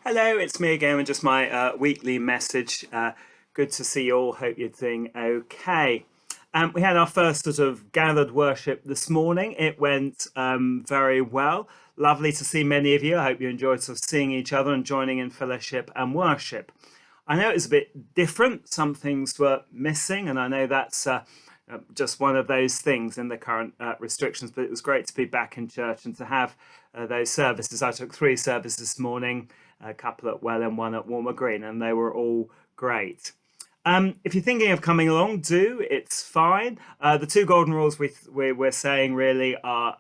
Hello, it's me again with just my weekly message. Good to see you all. Hope you're doing okay. We had our first sort of gathered worship this morning. It went very well. Lovely to see many of you. I hope you enjoyed sort of seeing each other and joining in fellowship and worship. I know it's a bit different. Some things were missing, and I know that's just one of those things in the current restrictions. But it was great to be back in church and to have those services. I took three services this morning, a couple at Welland, one at Walmer Green, and they were all great. If you're thinking of coming along, do. It's fine. The two golden rules we're saying really are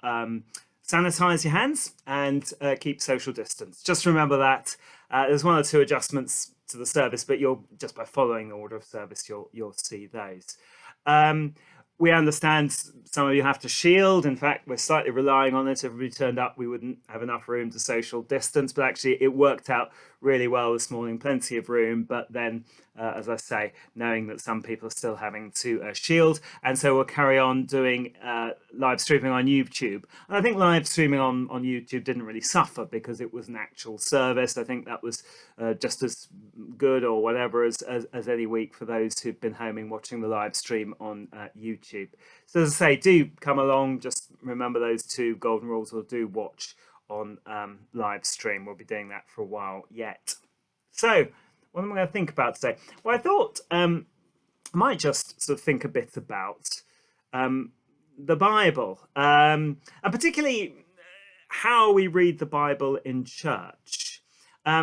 sanitize your hands and keep social distance. Just remember that. There's one or two adjustments to the service, but you'll just by following the order of service, you'll see those. Um, we understand some of you have to shield. In fact, we're slightly relying on it. If we turned up, we wouldn't have enough room to social distance, but actually it worked out really well this morning, plenty of room. But then, as I say, knowing that some people are still having to shield. And so we'll carry on doing live streaming on YouTube. And I think live streaming on YouTube didn't really suffer because it was an actual service. I think that was just as good or whatever as any week for those who've been home and watching the live stream on YouTube. So as I say, do come along. Just remember those two golden rules, or do watch on live stream. We'll be doing that for a while yet. So what am I going to think about today? Well, I thought I might just sort of think a bit about the Bible, and particularly how we read the Bible in church.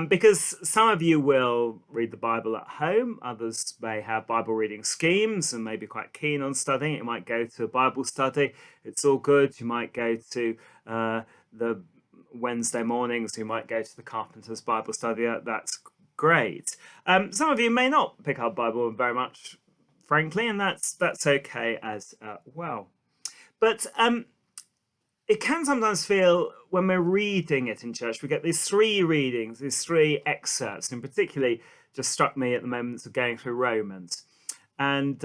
Because some of you will read the Bible at home, others may have Bible reading schemes and may be quite keen on studying. You might go to a Bible study, it's all good. You might go to the Wednesday mornings, you might go to the Carpenter's Bible study, that's great. Some of you may not pick up Bible very much, frankly, and that's okay as well. But it can sometimes feel when we're reading it in church, we get these three readings, these three excerpts, and particularly just struck me at the moments of going through Romans. And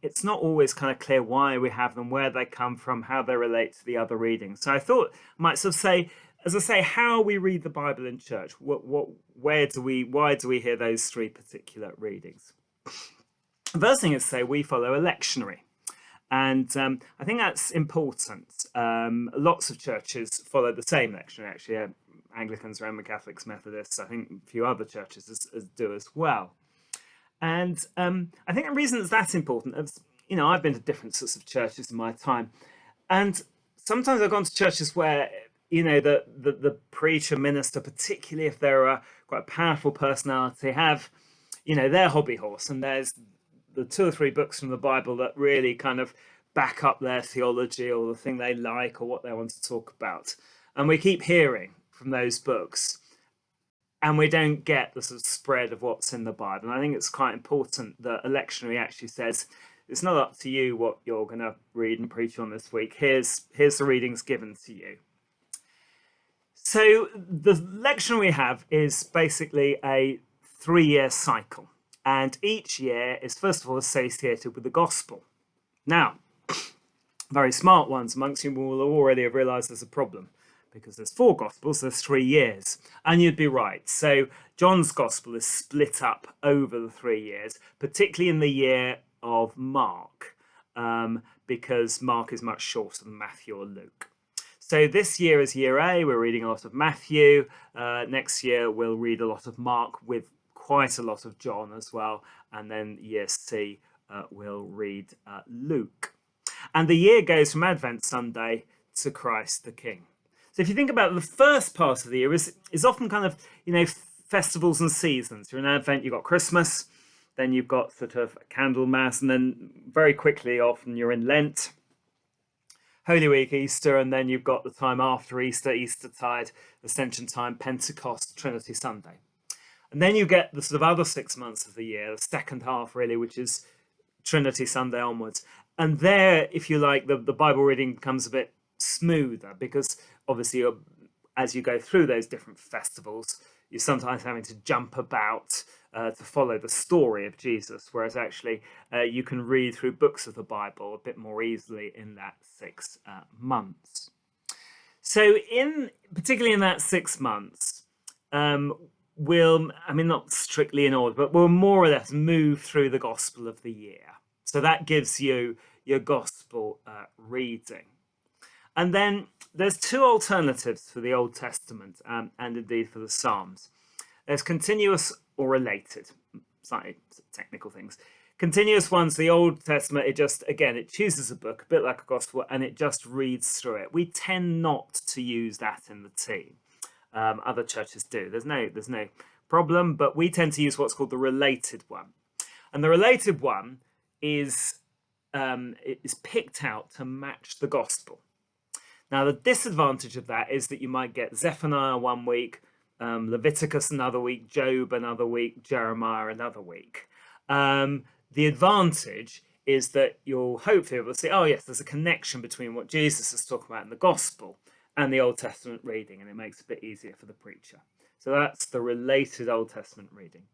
it's not always kind of clear why we have them, where they come from, how they relate to the other readings. So I thought I might sort of say, as I say, how we read the Bible in church. Why do we hear those three particular readings? The first thing is to say we follow a lectionary. And I think that's important. Lots of churches follow the same lectionary, actually. Anglicans, Roman Catholics, Methodists, I think a few other churches do as well. And I think the reason that's important is, I've been to different sorts of churches in my time. And sometimes I've gone to churches where, the preacher, minister, particularly if they're quite a powerful personality, have, their hobby horse. And there's the two or three books from the Bible that really kind of back up their theology or the thing they like or what they want to talk about. And we keep hearing from those books and we don't get the sort of spread of what's in the Bible. And I think it's quite important that a lectionary actually says, it's not up to you what you're going to read and preach on this week. Here's the readings given to you. So the lectionary we have is basically a 3-year cycle. And each year is first of all associated with the gospel. Now, very smart ones amongst you will already have realized there's a problem because there's 4 gospels, there's 3 years. And you'd be right. So John's gospel is split up over the 3 years, particularly in the year of Mark, because Mark is much shorter than Matthew or Luke. So this year is year A, we're reading a lot of Matthew. Next year we'll read a lot of Mark with quite a lot of John as well. And then year C, we'll read Luke. And the year goes from Advent Sunday to Christ the King. So if you think about the first part of the year is often kind of, festivals and seasons. You're in Advent, you've got Christmas, then you've got sort of Candlemas, and then very quickly often you're in Lent, Holy Week, Easter, and then you've got the time after Easter, Eastertide, Ascension time, Pentecost, Trinity Sunday. And then you get the sort of other 6 months of the year, the second half really, which is Trinity Sunday onwards. And there, if you like, the Bible reading becomes a bit smoother because obviously as you go through those different festivals, you're sometimes having to jump about to follow the story of Jesus, whereas actually you can read through books of the Bible a bit more easily in that 6 months. So particularly in that 6 months, we'll, I mean, not strictly in order, but we'll more or less move through the Gospel of the year. So that gives you your Gospel reading. And then there's two alternatives for the Old Testament and indeed for the Psalms. There's continuous or related, slightly technical things. Continuous ones, the Old Testament, it chooses a book, a bit like a gospel, and it just reads through it. We tend not to use that in the team. Other churches do. There's no problem, but we tend to use what's called the related one. And the related one is picked out to match the gospel. Now, the disadvantage of that is that you might get Zephaniah one week, Leviticus another week, Job another week, Jeremiah another week. The advantage is that you'll hopefully be able to see, oh yes, there's a connection between what Jesus is talking about in the gospel and the Old Testament reading, and it makes it a bit easier for the preacher. So that's the related Old Testament reading.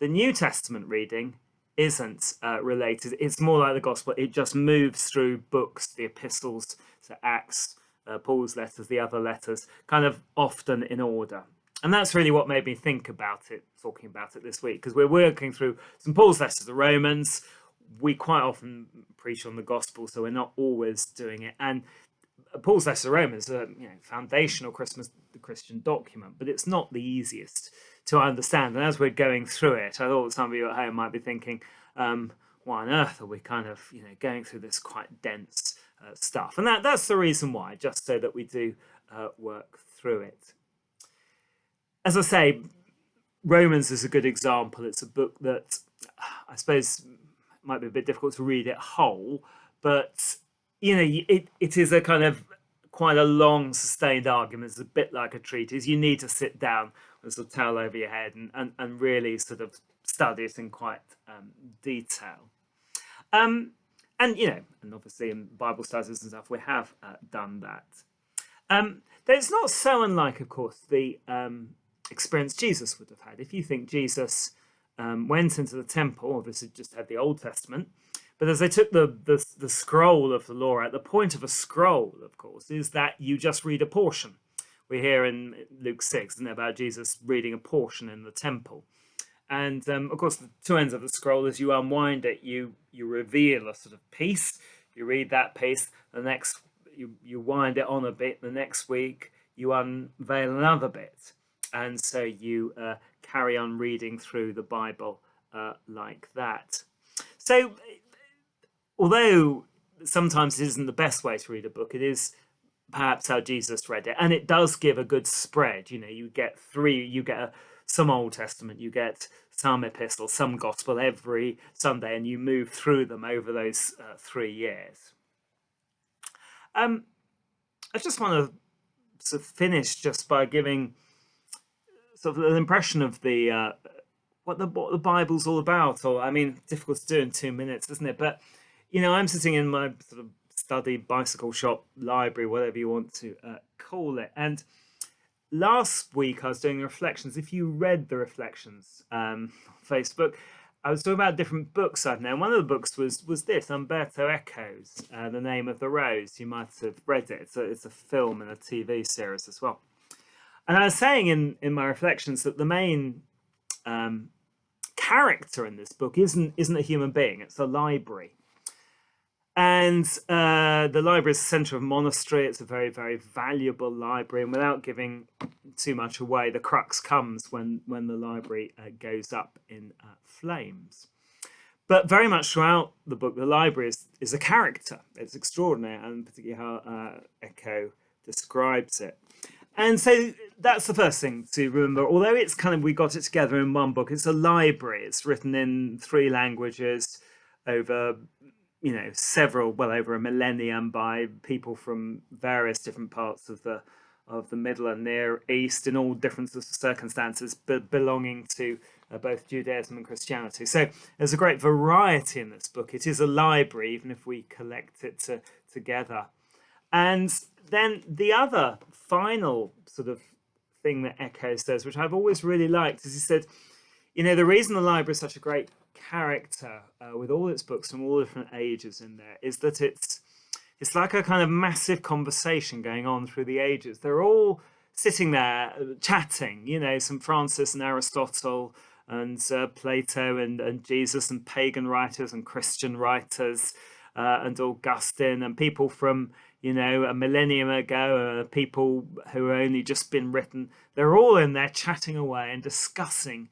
The New Testament reading isn't related. It's more like the gospel. It just moves through books, the epistles, so Acts, Paul's letters, the other letters, kind of often in order. And that's really what made me think about it, talking about it this week, because we're working through St. Paul's letters to the Romans. We quite often preach on the gospel, so we're not always doing it. And Paul's letter to the Romans is a foundational Christian document, but it's not the easiest to understand. And as we're going through it, I thought some of you at home might be thinking, why on earth are we kind of going through this quite dense stuff? And that's the reason why, just so that we do work through it. As I say, Romans is a good example. It's a book that I suppose might be a bit difficult to read it whole, but it is a kind of quite a long, sustained argument. It's a bit like a treatise. You need to sit down with a sort of towel over your head and really sort of study it in quite detail. And obviously in Bible studies and stuff, we have done that. It's not so unlike, of course, the experience Jesus would have had. If you think Jesus went into the temple, obviously just had the Old Testament, but as they took the scroll of the law out, the point of a scroll, of course, is that you just read a portion. We hear in Luke 6, isn't it, about Jesus reading a portion in the temple. And of course, the two ends of the scroll, as you unwind it, you reveal a sort of piece. You read that piece. The next, you wind it on a bit. The next week, you unveil another bit. And so you carry on reading through the Bible like that. So, although sometimes it isn't the best way to read a book, it is perhaps how Jesus read it. And it does give a good spread. You get some Old Testament, you get some epistle, some gospel every Sunday, and you move through them over those 3 years. I just want to sort of finish just by giving sort of an impression of the what the Bible's all about. Or, I mean, difficult to do in 2 minutes, isn't it? But I'm sitting in my sort of study, bicycle shop, library, whatever you want to call it. And last week I was doing the reflections. If you read the reflections on Facebook, I was talking about different books I've known. One of the books was this, Umberto Eco's The Name of the Rose. You might have read it. It's a film and a TV series as well. And I was saying in my reflections that the main character in this book isn't a human being. It's a library. And the library is the centre of a monastery. It's a very, very valuable library. And without giving too much away, the crux comes when the library goes up in flames. But very much throughout the book, the library is a character. It's extraordinary, and particularly how Eco describes it. And so that's the first thing to remember. Although it's kind of, we got it together in one book, it's a library. It's written in 3 languages over over a millennium by people from various different parts of the Middle and Near East in all different circumstances, but belonging to both Judaism and Christianity. So there's a great variety in this book. It is a library, even if we collect it together. And then the other final sort of thing that Eco says, which I've always really liked, is he said, the reason the library is such a great character with all its books from all different ages in there is that it's like a kind of massive conversation going on through the ages. They're all sitting there chatting, St. Francis and Aristotle and Plato and Jesus and pagan writers and Christian writers and Augustine and people from, a millennium ago, people who have only just been written. They're all in there chatting away and discussing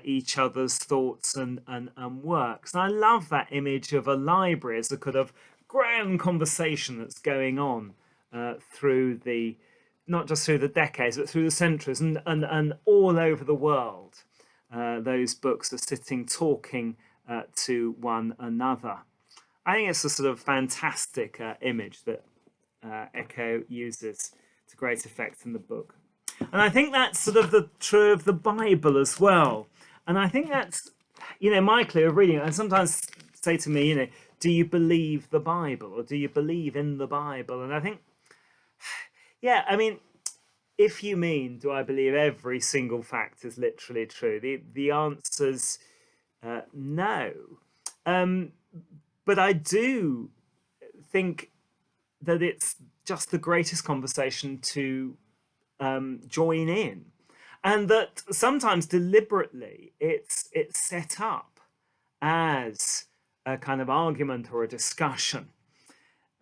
each other's thoughts and works. And I love that image of a library as a kind of grand conversation that's going on through the, not just through the decades, but through the centuries and all over the world. Those books are sitting talking to one another. I think it's a sort of fantastic image that Eco uses to great effect in the book. And I think that's sort of true of the Bible as well. And I think that's, my clue of reading it. I sometimes say to me, do you believe the Bible or do you believe in the Bible? And I think, yeah, I mean, if you mean, do I believe every single fact is literally true? The answer's no. But I do think that it's just the greatest conversation to join in, and that sometimes deliberately it's set up as a kind of argument or a discussion.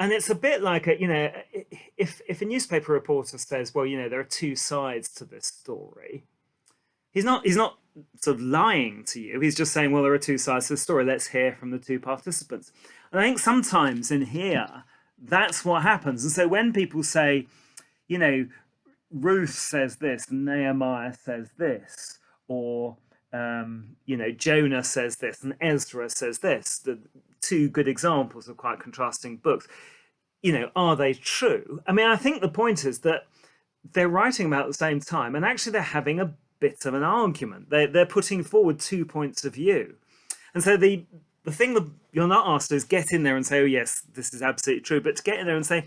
And it's a bit like if a newspaper reporter says, well, there are two sides to this story, he's not sort of lying to you. He's just saying, well, there are two sides to the story. Let's hear from the two participants. And I think sometimes in here, that's what happens. And so when people say, Ruth says this, and Nehemiah says this, or Jonah says this, and Ezra says this, the two good examples of quite contrasting books, are they true? I mean, I think the point is that they're writing about at the same time, and actually they're having a bit of an argument. They're putting forward 2 points of view. And so the thing that you're not asked to is get in there and say, oh yes, this is absolutely true, but to get in there and say,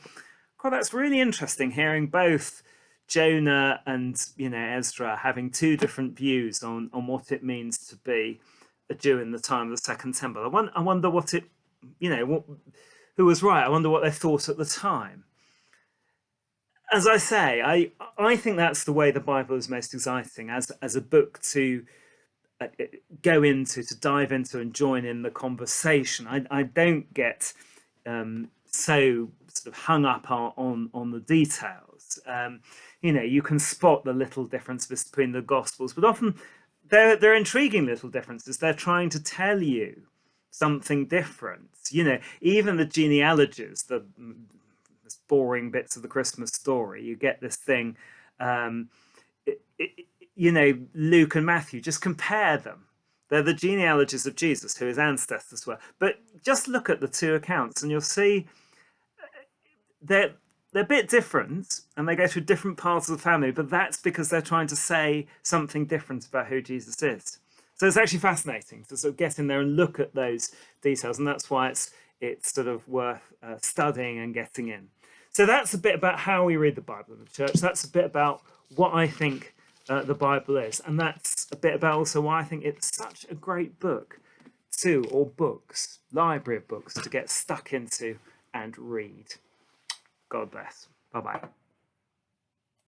God, that's really interesting hearing both Jonah and Ezra having two different views on what it means to be a Jew in the time of the Second Temple. I wonder what it, who was right. I wonder what they thought at the time. As I say, I think that's the way the Bible is most exciting as a book to go into, to dive into and join in the conversation. I don't get so sort of hung up on the details. You can spot the little difference between the Gospels, but often they're intriguing little differences. They're trying to tell you something different. Even the genealogies, the boring bits of the Christmas story, you get this thing. Luke and Matthew, just compare them. They're the genealogies of Jesus, who his ancestors were. But just look at the two accounts, and you'll see they're a bit different, and they go through different parts of the family. But that's because they're trying to say something different about who Jesus is. So it's actually fascinating to sort of get in there and look at those details, and that's why it's sort of worth studying and getting in. So that's a bit about how we read the Bible in the church. That's a bit about what I think the Bible is, and that's a bit about also why I think it's such a great book library of books to get stuck into and read. God bless. Bye-bye.